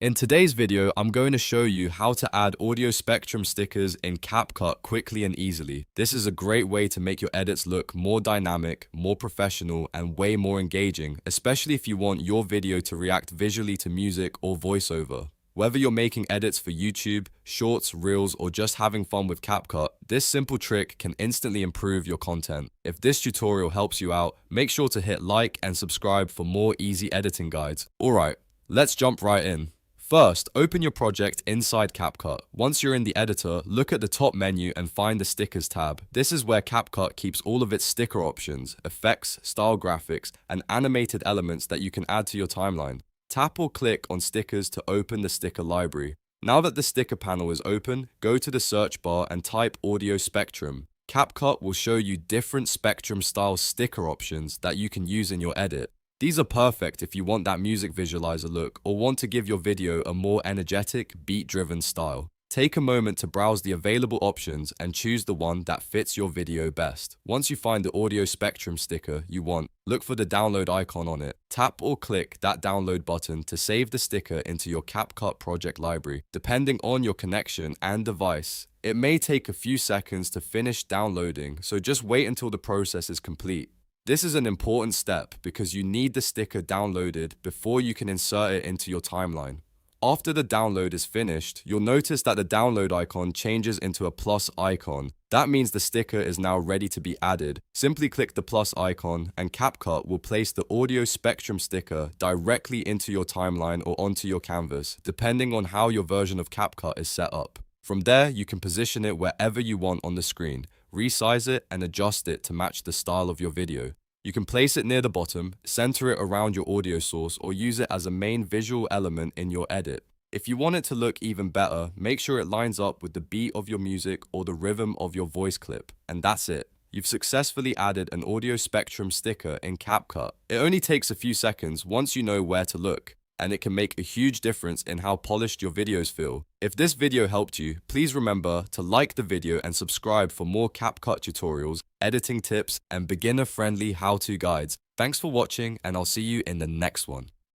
In today's video, I'm going to show you how to add audio spectrum stickers in CapCut quickly and easily. This is a great way to make your edits look more dynamic, more professional, and way more engaging, especially if you want your video to react visually to music or voiceover. Whether you're making edits for YouTube, shorts, reels, or just having fun with CapCut, this simple trick can instantly improve your content. If this tutorial helps you out, make sure to hit like and subscribe for more easy editing guides. Alright, let's jump right in. First, open your project inside CapCut. Once you're in the editor, look at the top menu and find the Stickers tab. This is where CapCut keeps all of its sticker options, effects, style graphics, and animated elements that you can add to your timeline. Tap or click on Stickers to open the sticker library. Now that the sticker panel is open, go to the search bar and type Audio Spectrum. CapCut will show you different spectrum style sticker options that you can use in your edit. These are perfect if you want that music visualizer look or want to give your video a more energetic, beat-driven style. Take a moment to browse the available options and choose the one that fits your video best. Once you find the audio spectrum sticker you want, look for the download icon on it. Tap or click that download button to save the sticker into your CapCut project library. Depending on your connection and device, it may take a few seconds to finish downloading, so just wait until the process is complete. This is an important step because you need the sticker downloaded before you can insert it into your timeline. After the download is finished, you'll notice that the download icon changes into a plus icon. That means the sticker is now ready to be added. Simply click the plus icon and CapCut will place the audio spectrum sticker directly into your timeline or onto your canvas, depending on how your version of CapCut is set up. From there, you can position it wherever you want on the screen, resize it and adjust it to match the style of your video. You can place it near the bottom, center it around your audio source, or use it as a main visual element in your edit. If you want it to look even better, make sure it lines up with the beat of your music or the rhythm of your voice clip. And that's it. You've successfully added an audio spectrum sticker in CapCut. It only takes a few seconds once you know where to look, and it can make a huge difference in how polished your videos feel. If this video helped you, please remember to like the video and subscribe for more CapCut tutorials, editing tips, and beginner-friendly how-to guides. Thanks for watching, and I'll see you in the next one.